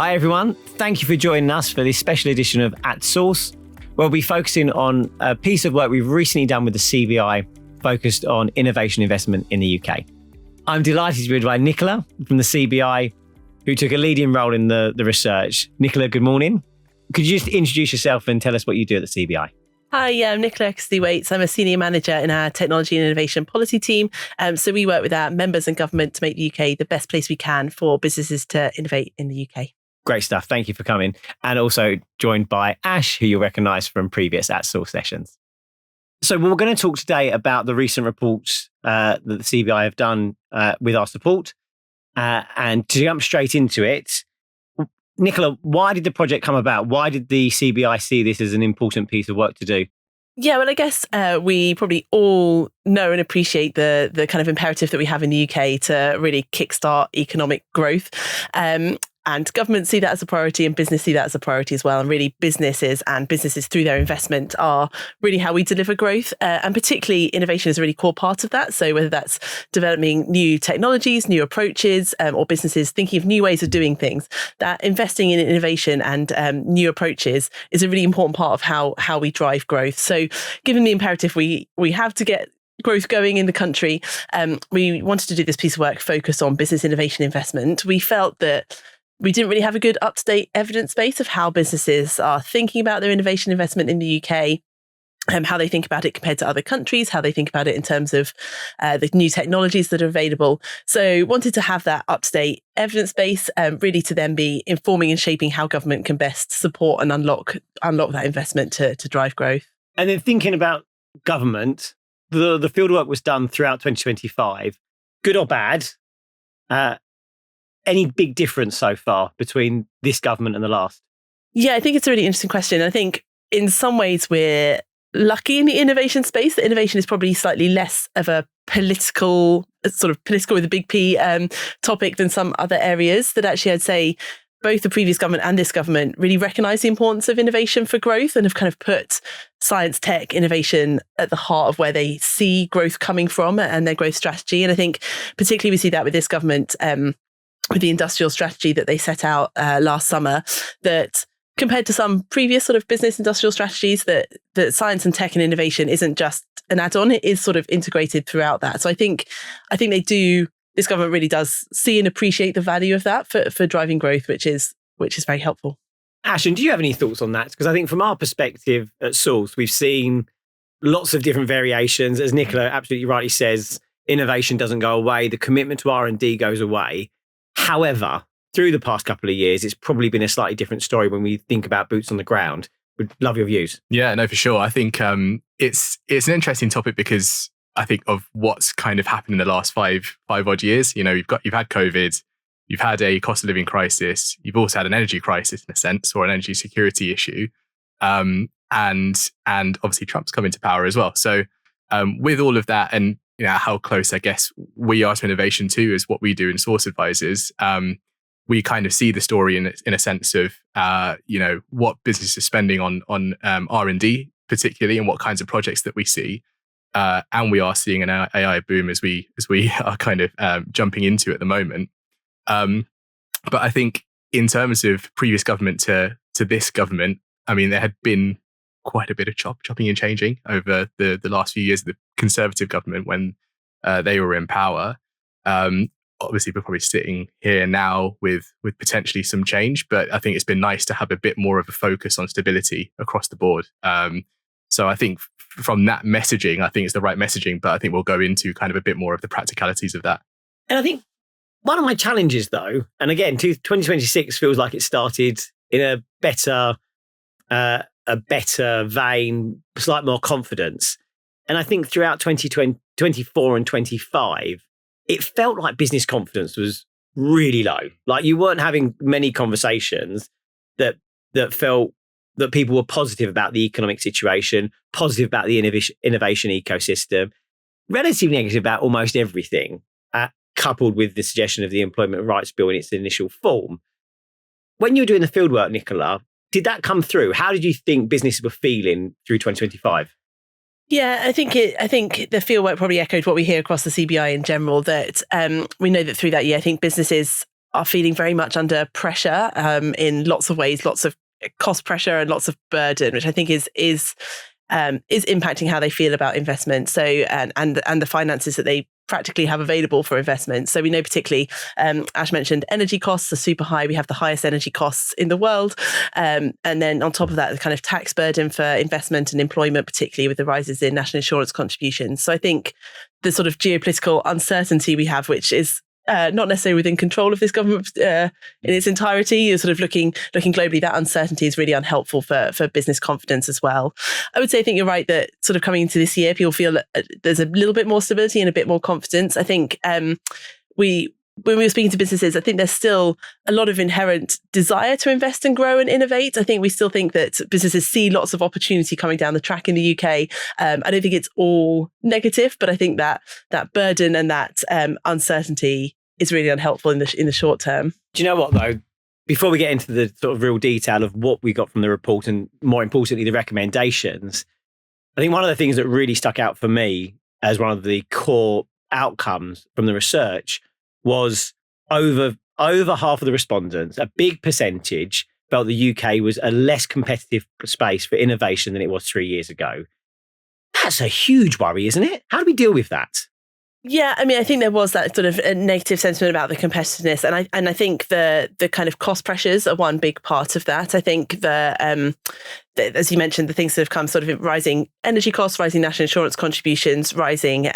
Hi everyone, thank you for joining us for this special edition of At Source, where we'll be focusing on a piece of work we've recently done with the CBI focused on innovation investment in the UK. I'm delighted to be joined by Nicola from the CBI, who took a leading role in the research. Nicola, good morning. Could you just introduce yourself and tell us what you do at the CBI? Hi, I'm Nicola Eckersley-Waites. I'm a senior manager in our technology and innovation policy team. So we work with our members and government to make the UK the best place we can for businesses to innovate in the UK. Great stuff. Thank you for coming. And also joined by Ash, who you'll recognise from previous At Source sessions. So we're going to talk today about the recent reports that the CBI have done with our support. And to jump straight into it, Nicola, why did the project come about? Why did the CBI see this as an important piece of work to do? Yeah, well, I guess we probably all know and appreciate the kind of imperative that we have in the UK to really kickstart economic growth. And governments see that as a priority and business see that as a priority as well. And really businesses through their investment are really how we deliver growth. And particularly innovation is a really core part of that. So whether that's developing new technologies, new approaches, or businesses thinking of new ways of doing things, that investing in innovation and new approaches is a really important part of how we drive growth. So given the imperative we have to get growth going in the country, we wanted to do this piece of work focused on business innovation investment. We felt that we didn't really have a good up-to-date evidence base of how businesses are thinking about their innovation investment in the UK, how they think about it compared to other countries, how they think about it in terms of the new technologies that are available. So wanted to have that up-to-date evidence base really to then be informing and shaping how government can best support and unlock that investment to drive growth. And then thinking about government, the fieldwork was done throughout 2025. Good or bad? Any big difference so far between this government and the last? Yeah, I think it's a really interesting question. I think in some ways we're lucky in the innovation space. The innovation is probably slightly less of a political with a big P topic than some other areas that actually I'd say both the previous government and this government really recognise the importance of innovation for growth and have kind of put science, tech, innovation at the heart of where they see growth coming from and their growth strategy. And I think particularly we see that with this government, with the industrial strategy that they set out last summer, that compared to some previous sort of business industrial strategies, that science and tech and innovation isn't just an add-on, it is sort of integrated throughout that. So I think they do, this government really does see and appreciate the value of that for driving growth, which is very helpful. Ashen, do you have any thoughts on that? Because I think from our perspective at Source, we've seen lots of different variations. As Nicola absolutely rightly says, innovation doesn't go away. The commitment to R&D goes away. However, through the past couple of years, it's probably been a slightly different story when we think about boots on the ground. Would love your views. Yeah, no, for sure. I think it's an interesting topic because I think of what's kind of happened in the last five odd years. You know, you've had COVID, you've had a cost of living crisis, you've also had an energy crisis in a sense, or an energy security issue, and obviously Trump's come into power as well. So with all of that, and you know how close I guess we are to innovation too, is what we do in Source Advisors. We kind of see the story in a sense of what business is spending on R&D particularly, and what kinds of projects that we see. And we are seeing an AI boom as we are kind of jumping into at the moment. But I think in terms of previous government to this government, I mean, there had been quite a bit of chopping and changing over the last few years of the Conservative government when they were in power. Obviously, we're probably sitting here now with potentially some change, but I think it's been nice to have a bit more of a focus on stability across the board. So I think from that messaging, I think it's the right messaging, but I think we'll go into kind of a bit more of the practicalities of that. And I think one of my challenges though, and again, 2026 feels like it started in a better vein, slightly more confidence. And I think throughout 2024 and 25, it felt like business confidence was really low. Like you weren't having many conversations that felt that people were positive about the economic situation, positive about the innovation ecosystem, relatively negative about almost everything, coupled with the suggestion of the Employment Rights Bill in its initial form. When you were doing the fieldwork, Nicola, did that come through? How did you think businesses were feeling through 2025? Yeah, I think the fieldwork probably echoed what we hear across the CBI in general, that we know that through that year, I think businesses are feeling very much under pressure in lots of ways, lots of cost pressure and lots of burden, which I think is impacting how they feel about investment. So and the finances that they practically have available for investment. So we know particularly, Ash mentioned, energy costs are super high. We have the highest energy costs in the world. And then on top of that, the kind of tax burden for investment and employment, particularly with the rises in national insurance contributions. So I think the sort of geopolitical uncertainty we have, which is not necessarily within control of this government in its entirety. You're sort of looking globally, that uncertainty is really unhelpful for business confidence as well. I would say, I think you're right that sort of coming into this year, people feel that there's a little bit more stability and a bit more confidence. I think when we were speaking to businesses, I think there's still a lot of inherent desire to invest and grow and innovate. I think we still think that businesses see lots of opportunity coming down the track in the UK. I don't think it's all negative, but I think that burden and that uncertainty is really unhelpful in the short term. Do you know what, though? Before we get into the sort of real detail of what we got from the report and more importantly, the recommendations, I think one of the things that really stuck out for me as one of the core outcomes from the research was over half of the respondents, a big percentage, felt the UK was a less competitive space for innovation than it was 3 years ago. That's a huge worry, isn't it? How do we deal with that? Yeah, I mean, I think there was that sort of a negative sentiment about the competitiveness, and I think the kind of cost pressures are one big part of that. I think the as you mentioned, the things that have come sort of rising energy costs, rising national insurance contributions, rising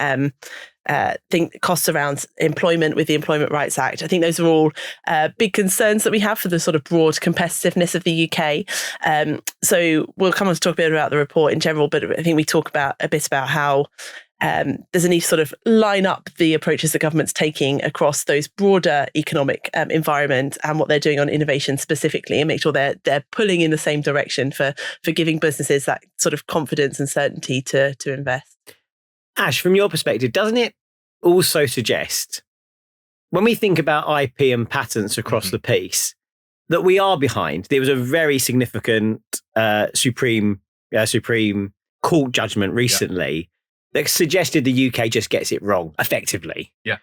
costs around employment with the Employment Rights Act. I think those are all big concerns that we have for the sort of broad competitiveness of the UK. So we'll come on to talk a bit about the report in general, but I think we talk a bit about how there's a need to sort of line up the approaches the government's taking across those broader economic environment and what they're doing on innovation specifically, and make sure they're pulling in the same direction for giving businesses that sort of confidence and certainty to invest. Ash, from your perspective, doesn't it also suggest, when we think about IP and patents across the piece, that we are behind? There was a very significant Supreme Court judgment recently that suggested the UK just gets it wrong, effectively. Yeah.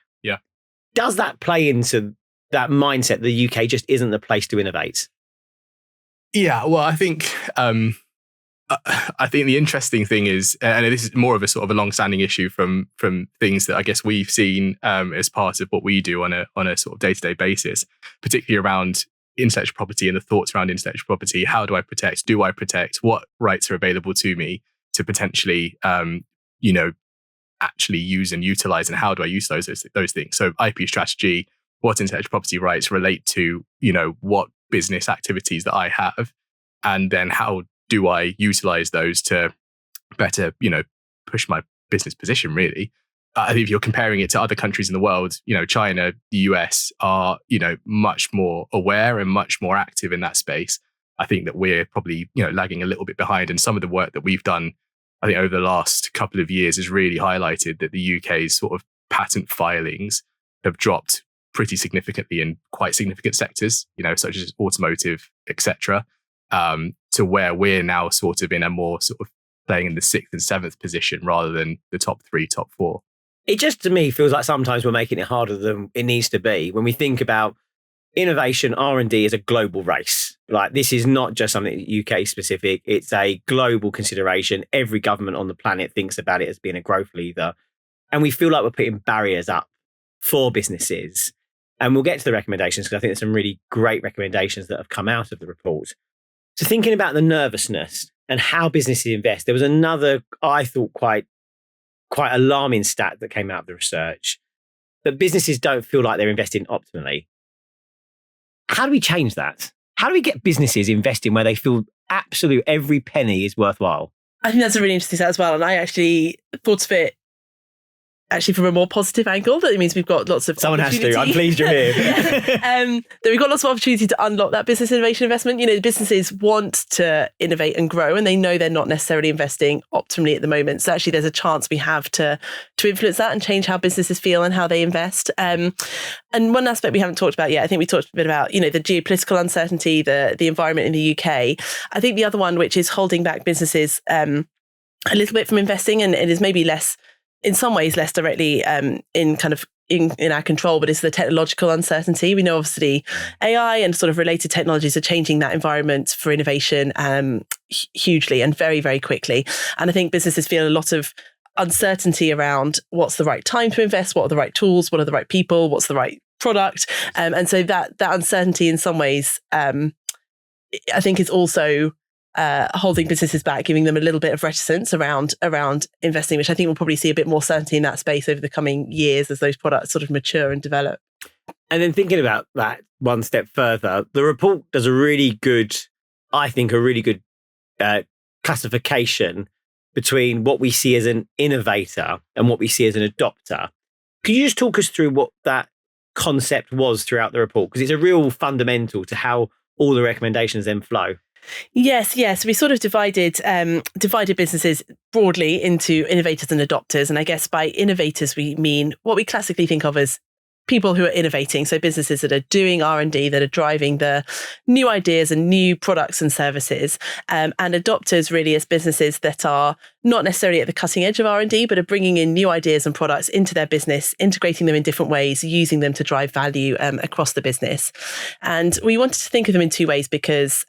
Does that play into that mindset the UK just isn't the place to innovate? Yeah, well, I think the interesting thing is, and this is more of a sort of a long-standing issue from things that I guess we've seen as part of what we do on a sort of day-to-day basis, particularly around intellectual property and the thoughts around intellectual property. How do I protect? Do I protect? What rights are available to me to potentially actually use and utilize, and how do I use those things? So IP strategy, what intellectual property rights relate to, what business activities that I have, and then how do I utilize those to better, push my business position, really. I think if you're comparing it to other countries in the world, China, the US are, much more aware and much more active in that space. I think that we're probably, lagging a little bit behind, and some of the work that we've done, I think over the last couple of years, has really highlighted that the UK's sort of patent filings have dropped pretty significantly in quite significant sectors, such as automotive, etc., to where we're now sort of in a more sort of playing in the 6th and 7th position rather than the top 3, top 4. It just, to me, feels like sometimes we're making it harder than it needs to be when we think about innovation. R&D is a global race. Like, this is not just something UK specific. It's a global consideration. Every government on the planet thinks about it as being a growth lever. And we feel like we're putting barriers up for businesses. And we'll get to the recommendations, because I think there's some really great recommendations that have come out of the report. So thinking about the nervousness and how businesses invest, there was another, I thought, quite alarming stat that came out of the research, that businesses don't feel like they're investing optimally. How do we change that? How do we get businesses investing where they feel absolute every penny is worthwhile? I think that's a really interesting stat as well. And I actually thought of it from a more positive angle, that it means we've got lots of Someone has to. I'm pleased you're here. That we've got lots of opportunity to unlock that business innovation investment. Businesses want to innovate and grow, and they know they're not necessarily investing optimally at the moment. So actually there's a chance we have to influence that and change how businesses feel and how they invest. And one aspect we haven't talked about yet, I think we talked a bit about, the geopolitical uncertainty, the environment in the UK. I think the other one, which is holding back businesses a little bit from investing, and it is maybe less, in some ways, less directly in kind of in our control, but it's the technological uncertainty. We know obviously AI and sort of related technologies are changing that environment for innovation hugely and very, very quickly. And I think businesses feel a lot of uncertainty around what's the right time to invest, what are the right tools, what are the right people, what's the right product. And so that uncertainty in some ways, I think is also holding businesses back, giving them a little bit of reticence around investing, which I think we'll probably see a bit more certainty in that space over the coming years as those products sort of mature and develop. And then thinking about that one step further, the report does a really good classification between what we see as an innovator and what we see as an adopter. Could you just talk us through what that concept was throughout the report? Because it's a real fundamental to how all the recommendations then flow. Yes. We sort of divided businesses broadly into innovators and adopters. And I guess by innovators, we mean what we classically think of as people who are innovating. So businesses that are doing R&D, that are driving the new ideas and new products and services. And adopters really as businesses that are not necessarily at the cutting edge of R&D, but are bringing in new ideas and products into their business, integrating them in different ways, using them to drive value across the business. And we wanted to think of them in two ways because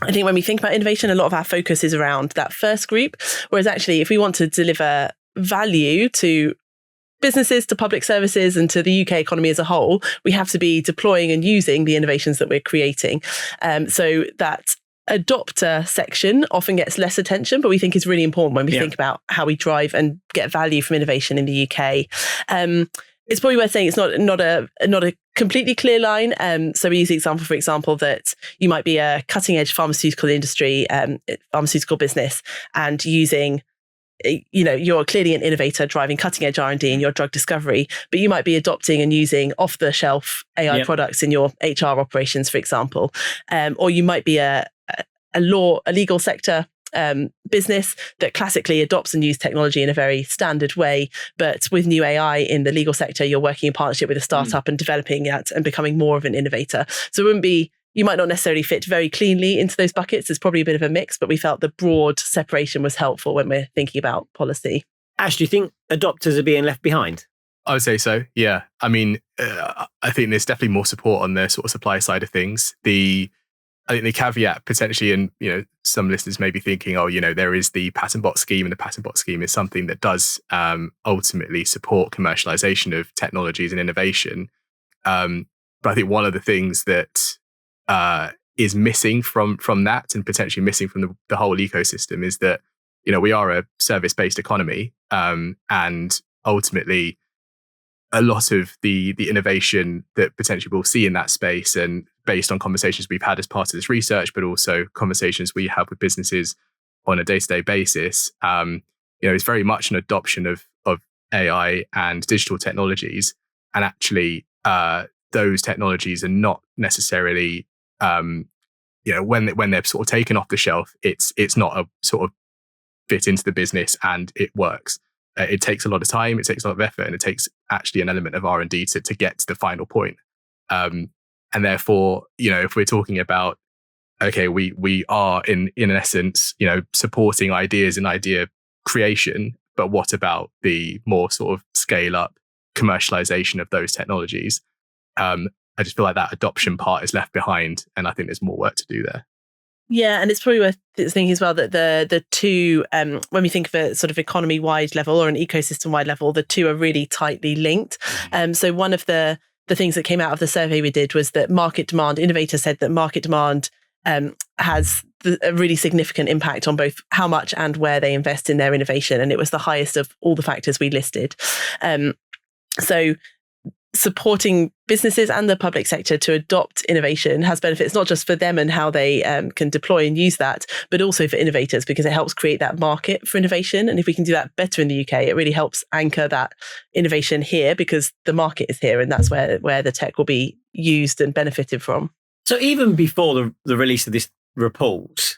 I think when we think about innovation, a lot of our focus is around that first group, whereas actually if we want to deliver value to businesses, to public services and to the UK economy as a whole, we have to be deploying and using the innovations that we're creating. So that adopter section often gets less attention, but we think is really important when we think about how we drive and get value from innovation in the UK. It's probably worth saying it's not a completely clear line. So we use the example, for example, that you might be a cutting edge pharmaceutical industry, pharmaceutical business, and using, you're clearly an innovator driving cutting edge R&D in your drug discovery, but you might be adopting and using off the shelf AI products in your HR operations, for example, or you might be a legal sector business that classically adopts and uses technology in a very standard way. But with new AI in the legal sector, you're working in partnership with a startup and developing it and becoming more of an innovator. So you might not necessarily fit very cleanly into those buckets. It's probably a bit of a mix, but we felt the broad separation was helpful when we're thinking about policy. Ash, do you think adopters are being left behind? I would say so, yeah. I mean, I think there's definitely more support on the sort of supply side of things. I think the caveat potentially, and some listeners may be thinking, there is the patent box scheme, and the patent box scheme is something that does ultimately support commercialization of technologies and innovation. But I think one of the things that is missing from that, and potentially missing from the whole ecosystem, is that we are a service-based economy, and ultimately a lot of the innovation that potentially we'll see in that space, and based on conversations we've had as part of this research, but also conversations we have with businesses on a day-to-day basis, is very much an adoption of AI and digital technologies. And actually, those technologies are not necessarily, when they're sort of taken off the shelf, it's not a sort of fit into the business and it works. It takes a lot of time, it takes a lot of effort, and it takes actually an element of R&D to get to the final point. And therefore, if we're talking about, okay, we are in essence, supporting ideas and idea creation, but what about the more sort of scale up commercialization of those technologies? I just feel like that adoption part is left behind, and I think there's more work to do there. Yeah, and it's probably worth thinking as well that the two, when we think of a sort of economy-wide level or an ecosystem-wide level, the two are really tightly linked. So one of the things that came out of the survey we did was that market demand, innovators said that market demand has a really significant impact on both how much and where they invest in their innovation. And it was the highest of all the factors we listed. So supporting businesses and the public sector to adopt innovation has benefits not just for them and how they can deploy and use that, but also for innovators, because it helps create that market for innovation. And if we can do that better in the UK, it really helps anchor that innovation here, because the market is here, and that's where the tech will be used and benefited from. So even before the release of this report,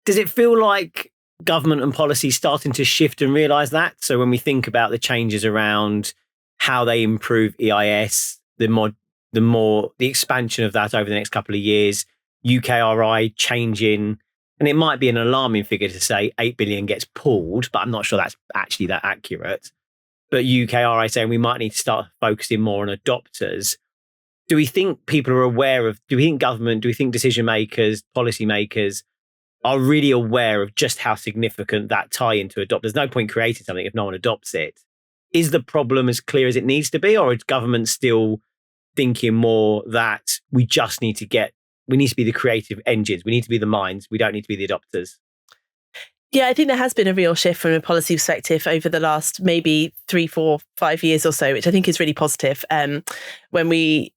does it feel like government and policy starting to shift and realise that? So when we think about the changes around how they improve EIS, the expansion of that over the next couple of years, UKRI changing, and it might be an alarming figure to say 8 billion gets pulled, but I'm not sure that's actually that accurate. but UKRI saying we might need to start focusing more on adopters. Do we think people are aware of, do we think government, do we think decision makers, policy makers are really aware of just how significant that tie into adopters? There's no point creating something if no one adopts it. Is the problem as clear as it needs to be, or is government still thinking more that we just need to be the creative engines, we need to be the minds, we don't need to be the adopters? Yeah, I think there has been a real shift from a policy perspective over the last maybe 3, 4, 5 years or so, which I think is really positive. When the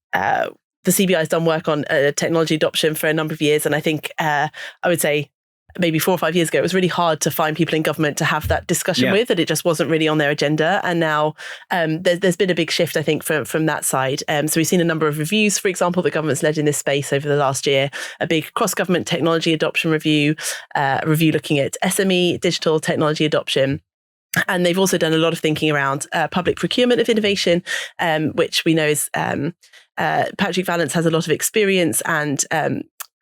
CBI has done work on technology adoption for a number of years, and I think I would say maybe 4 or 5 years ago, it was really hard to find people in government to have that discussion with, and it just wasn't really on their agenda. And now there's been a big shift, I think, from that side. So we've seen a number of reviews, for example, that government's led in this space over the last year, a big cross-government technology adoption review, a review looking at SME digital technology adoption. And they've also done a lot of thinking around public procurement of innovation, which we know is Patrick Vallance has a lot of experience and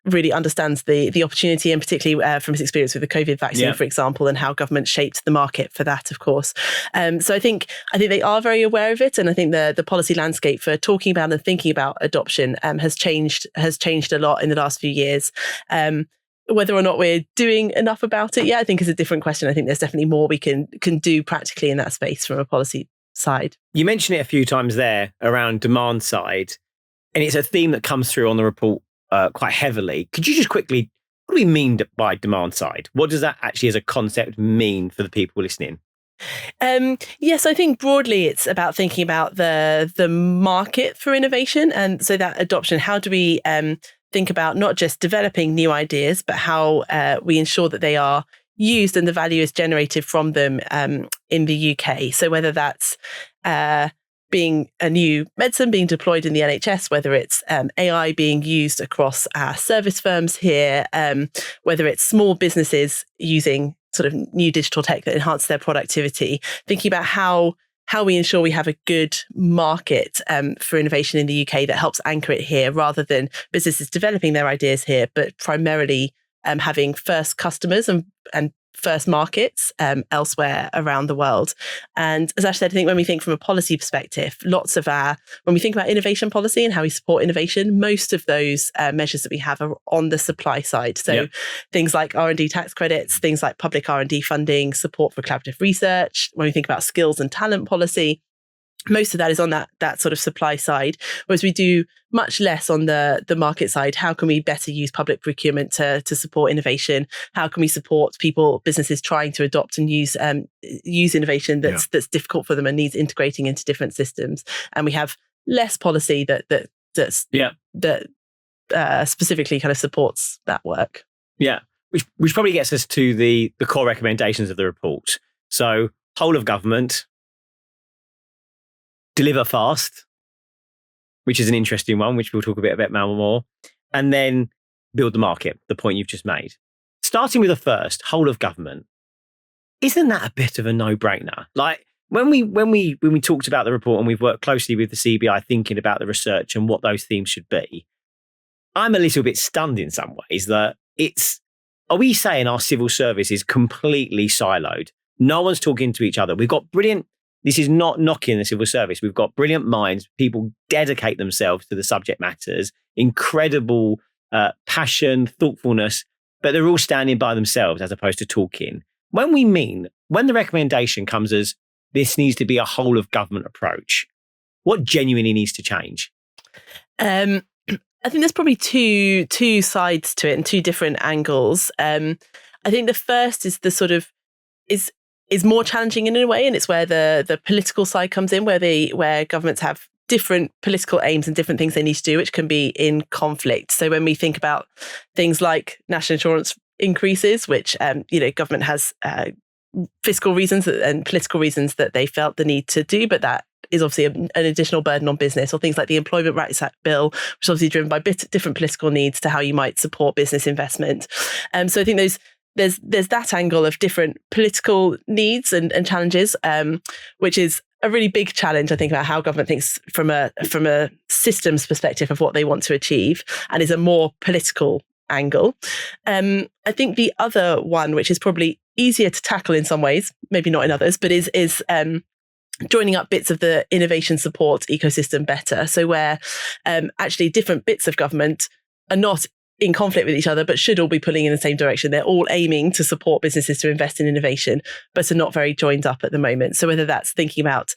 really understands the opportunity, and particularly from his experience with the COVID vaccine, for example, and how government shaped the market for that, of course. So I think they are very aware of it, and I think the policy landscape for talking about and thinking about adoption has changed a lot in the last few years. Whether or not we're doing enough about it, I think is a different question. I think there's definitely more we can do practically in that space from a policy side. You mentioned it a few times there around demand side, and it's a theme that comes through on the report quite heavily. Could you just quickly, what do we mean by demand side? What does that actually as a concept mean for the people listening? Yes, I think broadly it's about thinking about the market for innovation. And so that adoption, how do we think about not just developing new ideas, but how we ensure that they are used and the value is generated from them in the UK. So whether that's being a new medicine being deployed in the NHS, whether it's AI being used across our service firms here, whether it's small businesses using sort of new digital tech that enhance their productivity, thinking about how we ensure we have a good market for innovation in the UK that helps anchor it here, rather than businesses developing their ideas here, but primarily having first customers and first markets elsewhere around the world. And as Ash said, I think when we think from a policy perspective, when we think about innovation policy and how we support innovation, most of those measures that we have are on the supply side. So things like R&D tax credits, things like public R&D funding, support for collaborative research. When we think about skills and talent policy, most of that is on that sort of supply side, whereas we do much less on the market side. How can we better use public procurement to support innovation? How can we support businesses trying to adopt and use innovation that's difficult for them and needs integrating into different systems? And we have less policy that specifically kind of supports that work. Yeah, which probably gets us to the core recommendations of the report. So whole of government, deliver fast, which is an interesting one, which we'll talk a bit about more, and then build the market, the point you've just made. Starting with the first, whole of government, isn't that a bit of a no-brainer? Like when we talked about the report and we've worked closely with the CBI thinking about the research and what those themes should be, I'm a little bit stunned in some ways that are we saying our civil service is completely siloed? No one's talking to each other. We've got this is not knocking the civil service. We've got brilliant minds. People dedicate themselves to the subject matters, incredible passion, thoughtfulness, but they're all standing by themselves as opposed to talking. When the recommendation comes as this needs to be a whole of government approach, what genuinely needs to change? I think there's probably two sides to it and two different angles. I think the first is the sort of is more challenging in a way, and it's where the political side comes in, where governments have different political aims and different things they need to do, which can be in conflict. So when we think about things like national insurance increases, which government has fiscal reasons and political reasons that they felt the need to do, but that is obviously an additional burden on business, or things like the Employment Rights Act bill, which is obviously driven by different political needs to how you might support business investment. So I think there's that angle of different political needs and challenges, which is a really big challenge, I think, about how government thinks from a systems perspective of what they want to achieve, and is a more political angle. I think the other one, which is probably easier to tackle in some ways, maybe not in others, but is joining up bits of the innovation support ecosystem better. So where actually different bits of government are not in conflict with each other, but should all be pulling in the same direction. They're all aiming to support businesses to invest in innovation, but are not very joined up at the moment. So whether that's thinking about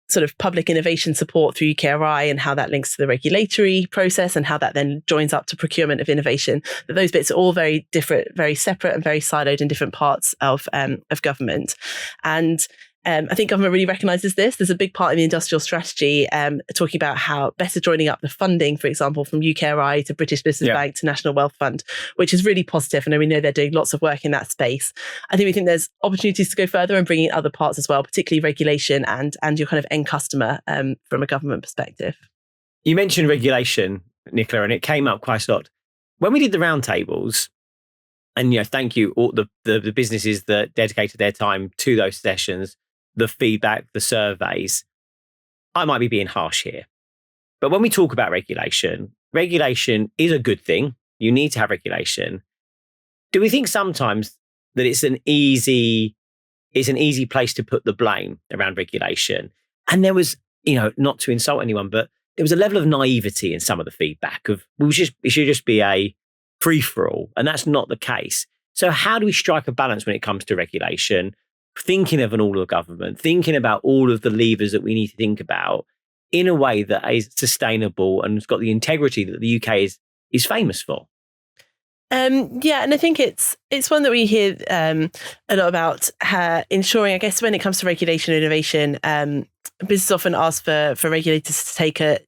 sort of public innovation support through UKRI and how that links to the regulatory process and how that then joins up to procurement of innovation, that those bits are all very different, very separate and very siloed in different parts of government. And I think government really recognises this. There's a big part in the industrial strategy talking about how better joining up the funding, for example, from UKRI to British Business Bank to National Wealth Fund, which is really positive. And we know they're doing lots of work in that space. We think there's opportunities to go further and bring in other parts as well, particularly regulation and your kind of end customer from a government perspective. You mentioned regulation, Nicola, and it came up quite a lot. When we did the roundtables, and thank you all the businesses that dedicated their time to those sessions, the feedback, the surveys. I might be being harsh here, but when we talk about regulation is a good thing. You need to have regulation. Do we think sometimes that it's an easy place to put the blame around regulation? And there was, not to insult anyone, but there was a level of naivety in some of the feedback of it should just be a free for all, and that's not the case. So how do we strike a balance when it comes to regulation? Thinking of an all of government, thinking about all of the levers that we need to think about in a way that is sustainable and has got the integrity that the UK is famous for. And I think it's one that we hear a lot about ensuring, I guess, when it comes to regulation and innovation, businesses often ask for regulators to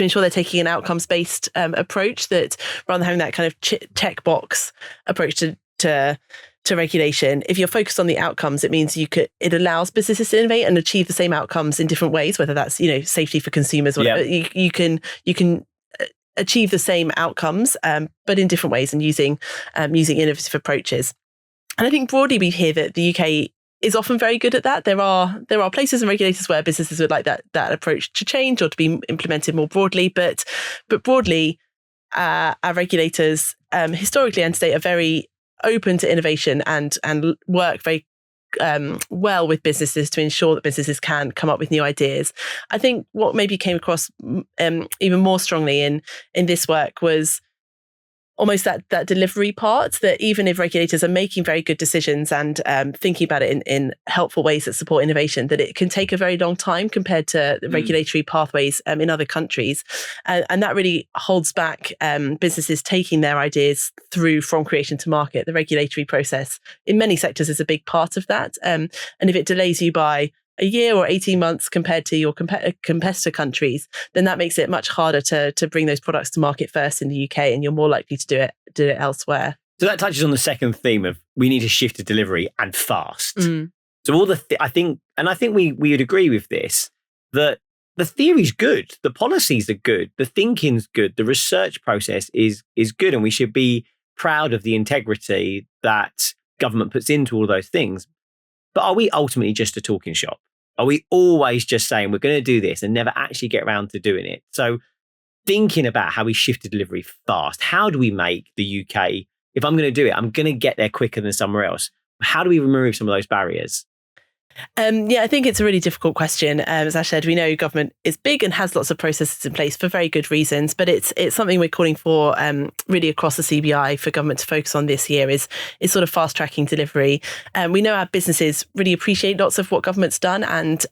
ensure they're taking an outcomes-based approach, that rather than having that kind of check box approach to regulation, if you're focused on the outcomes, it means it allows businesses to innovate and achieve the same outcomes in different ways, whether that's, safety for consumers, or you can achieve the same outcomes, but in different ways and using innovative approaches. And I think broadly we hear that the UK is often very good at that. There are places and regulators where businesses would like that approach to change or to be implemented more broadly, but broadly our regulators historically and today are very open to innovation and work very well with businesses to ensure that businesses can come up with new ideas. I think what maybe came across even more strongly in this work was almost that delivery part, that even if regulators are making very good decisions and thinking about it in helpful ways that support innovation, that it can take a very long time compared to the regulatory pathways in other countries. And that really holds back businesses taking their ideas through from creation to market. The regulatory process in many sectors is a big part of that. And if it delays you by a year or 18 months compared to your competitor countries, then that makes it much harder to bring those products to market first in the UK, and you're more likely to do it elsewhere. So that touches on the second theme of we need to shift to delivery and fast. So all I think we would agree with this, that the theory's good, the policies are good, the thinking's good, the research process is good, and we should be proud of the integrity that government puts into all those things. But are we ultimately just a talking shop? Are we always just saying we're going to do this and never actually get around to doing it? So thinking about how we shift to delivery fast, how do we make the UK, if I'm going to do it, I'm going to get there quicker than somewhere else. How do we remove some of those barriers? I think it's a really difficult question. As I said, we know government is big and has lots of processes in place for very good reasons, but it's something we're calling for really across the CBI for government to focus on this year is sort of fast tracking delivery. We know our businesses really appreciate lots of what government's done and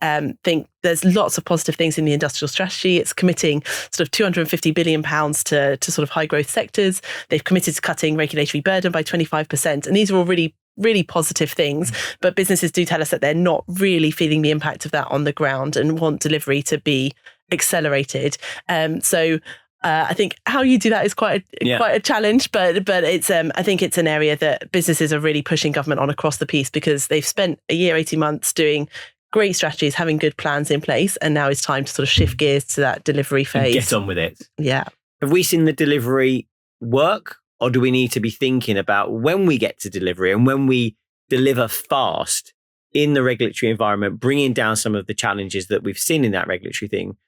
think there's lots of positive things in the industrial strategy. It's committing sort of £250 billion to sort of high growth sectors. They've committed to cutting regulatory burden by 25%. And these are all really positive things, but businesses do tell us that they're not really feeling the impact of that on the ground and want delivery to be accelerated. I think how you do that is quite a challenge, but it's I think it's an area that businesses are really pushing government on across the piece, because they've spent a year, 18 months doing great strategies, having good plans in place, and now it's time to sort of shift gears to that delivery phase. And get on with it. Yeah. Have we seen the delivery work? Or do we need to be thinking about when we get to delivery and when we deliver fast in the regulatory environment, bringing down some of the challenges that we've seen in that regulatory thing?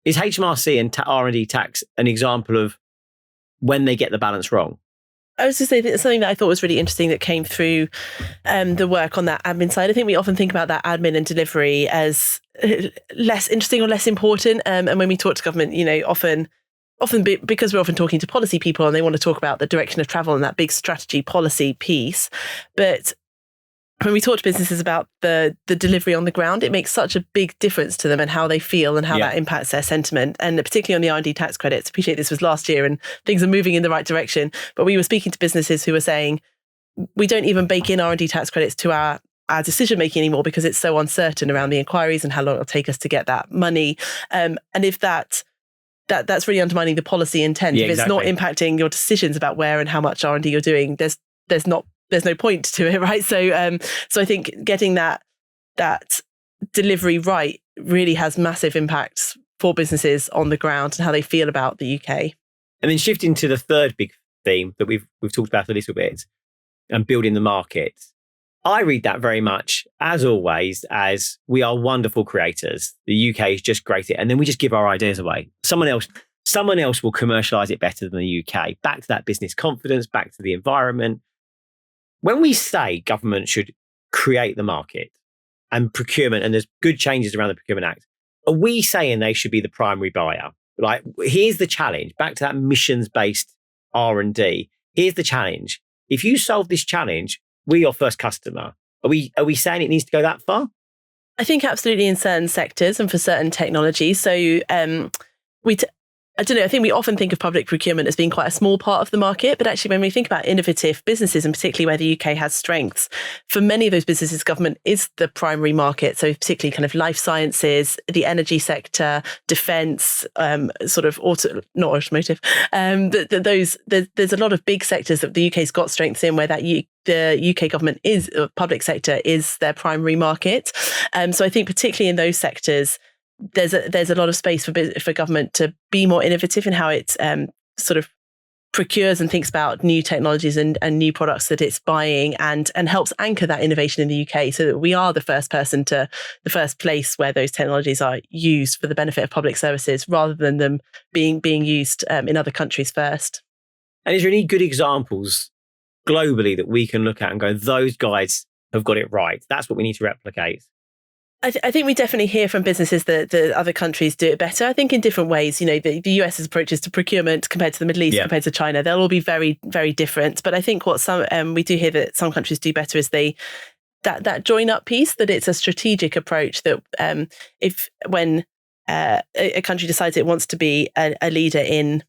Is HMRC and R&D tax an example of when they get the balance wrong? I was just saying that something that I thought was really interesting that came through the work on that admin side. I think we often think about that admin and delivery as less interesting or less important. And when we talk to government, often because we're often talking to policy people and they want to talk about the direction of travel and that big strategy policy piece. But when we talk to businesses about the delivery on the ground, it makes such a big difference to them and how they feel and how that impacts their sentiment. And particularly on the R&D tax credits, appreciate this was last year and things are moving in the right direction. But we were speaking to businesses who were saying, we don't even bake in R&D tax credits to our decision making anymore because it's so uncertain around the inquiries and how long it'll take us to get that money. And if that's really undermining the policy intent. Yeah, if it's not impacting your decisions about where and how much R&D you're doing, there's no point to it, right? So I think getting that delivery right really has massive impacts for businesses on the ground and how they feel about the UK. And then shifting to the third big theme that we've talked about a little bit, and building the market. I read that very much, as always, as we are wonderful creators. The UK is just great at it, and then we just give our ideas away. Someone else will commercialise it better than the UK. Back to that business confidence, back to the environment. When we say government should create the market and procurement, and there's good changes around the Procurement Act, are we saying they should be the primary buyer? Like, here's the challenge. Back to that missions-based R&D. Here's the challenge. If you solve this challenge, we're your first customer. Are we saying it needs to go that far? I think absolutely in certain sectors and for certain technologies. So I don't know, I think we often think of public procurement as being quite a small part of the market, but actually when we think about innovative businesses and particularly where the UK has strengths, for many of those businesses, government is the primary market. So particularly kind of life sciences, the energy sector, defence, sort of not automotive. There's a lot of big sectors that the UK's got strengths in where the UK government public sector is their primary market. So I think particularly in those sectors, there's a lot of space for government to be more innovative in how it sort of procures and thinks about new technologies and new products that it's buying and helps anchor that innovation in the UK so that we are the first place where those technologies are used for the benefit of public services rather than them being used in other countries first. And is there any good examples globally that we can look at and go, those guys have got it right? That's what we need to replicate. I think we definitely hear from businesses that the other countries do it better. I think in different ways. The US's approaches to procurement compared to the Middle East, compared to China, they'll all be very, very different. But I think what we do hear that some countries do better is that join up piece, that it's a strategic approach that when a country decides it wants to be a leader in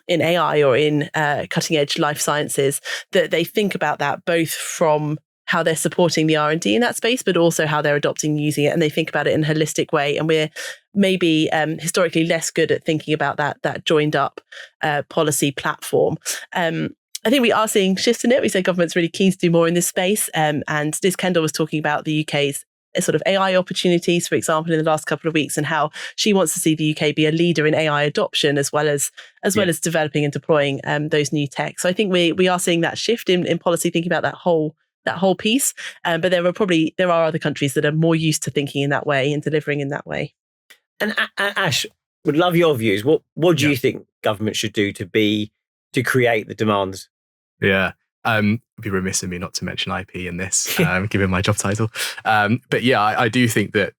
AI or in cutting edge life sciences, that they think about that both from how they're supporting the R&D in that space, but also how they're adopting and using it. And they think about it in a holistic way. And we're maybe historically less good at thinking about that joined up policy platform. I think we are seeing shifts in it. We say government's really keen to do more in this space. And Liz Kendall was talking about the UK's sort of AI opportunities, for example, in the last couple of weeks, and how she wants to see the UK be a leader in AI adoption as well as developing and deploying those new tech. So I think we are seeing that shift in policy, thinking about that whole piece. But there are other countries that are more used to thinking in that way and delivering in that way. And Ash, would love your views. What do you think government should do to create the demands? Yeah. It'd be remiss of me not to mention IP in this, given my job title. But yeah, I do think that,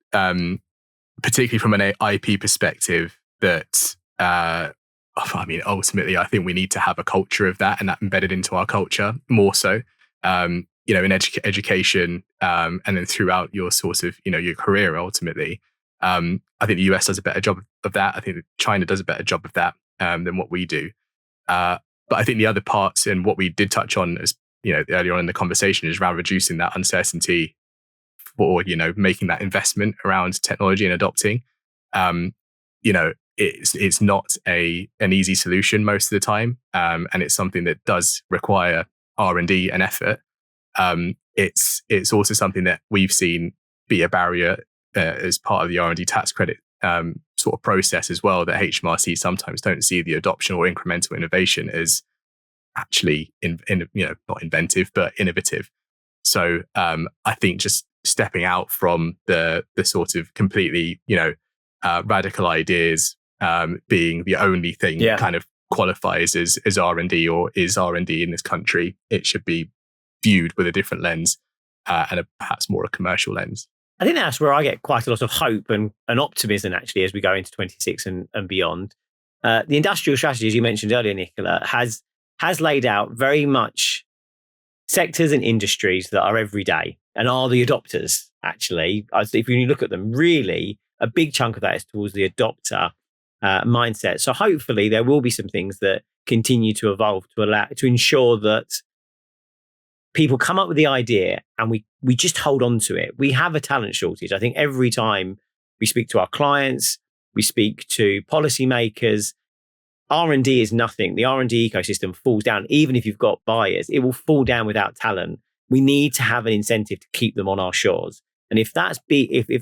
particularly from an IP perspective, that ultimately, I think we need to have a culture of that and that embedded into our culture more so. In education, and then throughout your sort of, your career ultimately. I think the US does a better job of that. I think China does a better job of that than what we do. But I think the other parts and what we did touch on, as earlier on in the conversation, is around reducing that uncertainty for, making that investment around technology and adopting. It's not an easy solution most of the time, and it's something that does require R&D and effort. It's also something that we've seen be a barrier as part of the R&D tax credit sort of process as well, that HMRC sometimes don't see the adoption or incremental innovation as actually not inventive but innovative. So I think just stepping out from the sort of completely radical ideas being the only thing kind of qualifies as R&D or is R&D in this country. It should be viewed with a different lens and perhaps more a commercial lens. I think that's where I get quite a lot of hope and optimism, actually, as we go into 26 and beyond. The industrial strategy, as you mentioned earlier, Nicola, has laid out very much sectors and industries that are everyday and are the adopters, actually. If you look at them, really, a big chunk of that is towards the adopter mindset. So hopefully there will be some things that continue to evolve to ensure that people come up with the idea and we just hold on to it. We have a talent shortage. I think every time we speak to our clients, we speak to policymakers, R&D is nothing. The R&D ecosystem falls down. Even if you've got buyers, it will fall down without talent. We need to have an incentive to keep them on our shores. And if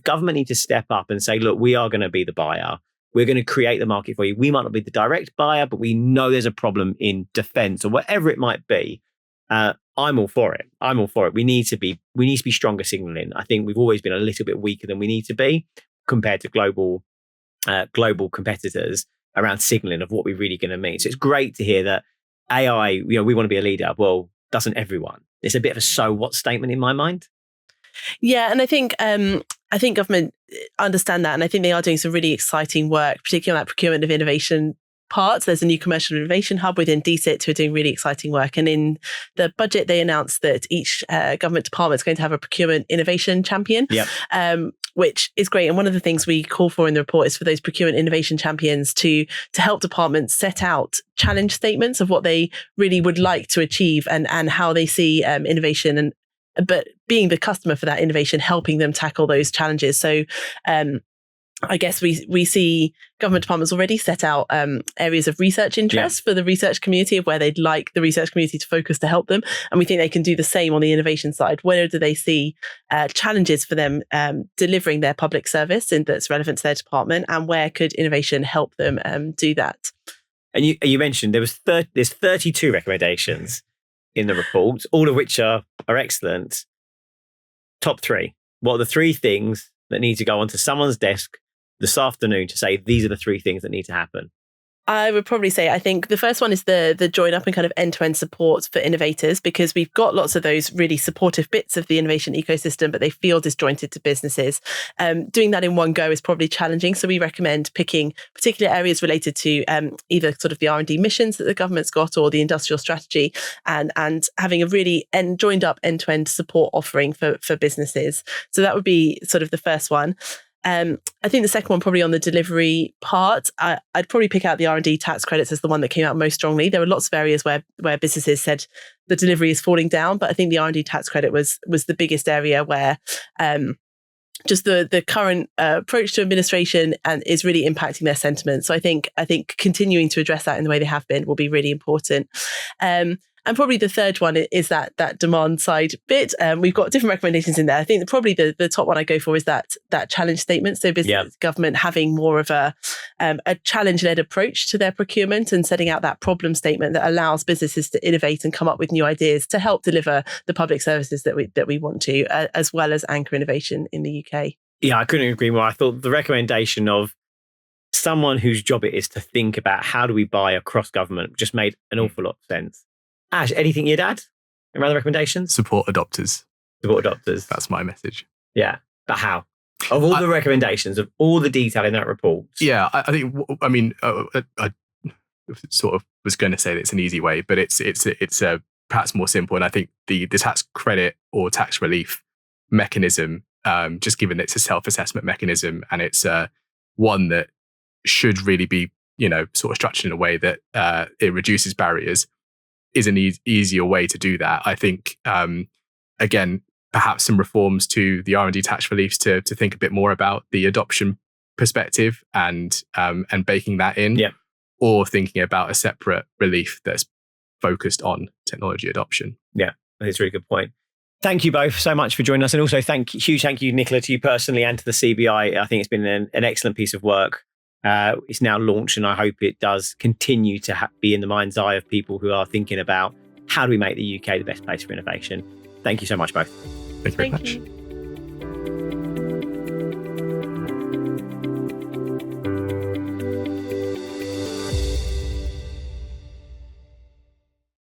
government need to step up and say, look, we are going to be the buyer, we're going to create the market for you. We might not be the direct buyer, but we know there's a problem in defense or whatever it might be. I'm all for it. We need to be stronger signaling. I think we've always been a little bit weaker than we need to be compared to global competitors around signaling of what we're really going to mean. So it's great to hear that AI, we want to be a leader. Well, doesn't everyone? It's a bit of a so what statement in my mind. Yeah, and I think government understand that, and I think they are doing some really exciting work, particularly on that procurement of innovation part. There's a new commercial innovation hub within DCIT who are doing really exciting work. And in the budget, they announced that each government department is going to have a procurement innovation champion, which is great. And one of the things we call for in the report is for those procurement innovation champions to help departments set out challenge statements of what they really would like to achieve and how they see innovation, but being the customer for that innovation, helping them tackle those challenges. So I guess we see government departments already set out areas of research interest for the research community, of where they'd like the research community to focus to help them. And we think they can do the same on the innovation side. Where do they see challenges for them delivering their public service that's relevant to their department, and where could innovation help them do that? And you mentioned there's 32 recommendations in the report, all of which are excellent. Top three. What are the three things that need to go onto someone's desk this afternoon to say these are the three things that need to happen? I would probably say, I think the first one is the join up and kind of end-to-end support for innovators, because we've got lots of those really supportive bits of the innovation ecosystem, but they feel disjointed to businesses. Doing that in one go is probably challenging. So we recommend picking particular areas related to either sort of the R&D missions that the government's got or the industrial strategy, and having a really joined up end-to-end support offering for businesses. So that would be sort of the first one. I think the second one, probably on the delivery part, I'd probably pick out the R&D tax credits as the one that came out most strongly. There were lots of areas where businesses said the delivery is falling down, but I think the R&D tax credit was the biggest area where just the current approach to administration and is really impacting their sentiment. So I think continuing to address that in the way they have been will be really important. And probably the third one is that demand side bit. We've got different recommendations in there. I think probably the top one I go for is that challenge statement. So business government having more of a challenge-led approach to their procurement and setting out that problem statement that allows businesses to innovate and come up with new ideas to help deliver the public services that we want to, as well as anchor innovation in the UK. Yeah, I couldn't agree more. I thought the recommendation of someone whose job it is to think about how do we buy across government just made an awful lot of sense. Ash, anything you'd add around the recommendations? Support adopters. That's my message. Yeah. But how? Of all the recommendations, of all the detail in that report. Yeah, I sort of was going to say that it's an easy way, but it's perhaps more simple. And I think the tax credit or tax relief mechanism, just given it's a self-assessment mechanism and it's one that should really be, sort of structured in a way that it reduces barriers, is an easier way to do that. I think, again, perhaps some reforms to the R&D tax reliefs to think a bit more about the adoption perspective and baking that in, or thinking about a separate relief that's focused on technology adoption. Yeah, that's a really good point. Thank you both so much for joining us. And also huge thank you, Nicola, to you personally and to the CBI. I think it's been an excellent piece of work. It's now launched, and I hope it does continue to be in the mind's eye of people who are thinking about how do we make the UK the best place for innovation. Thank you so much, both. Thank you very much.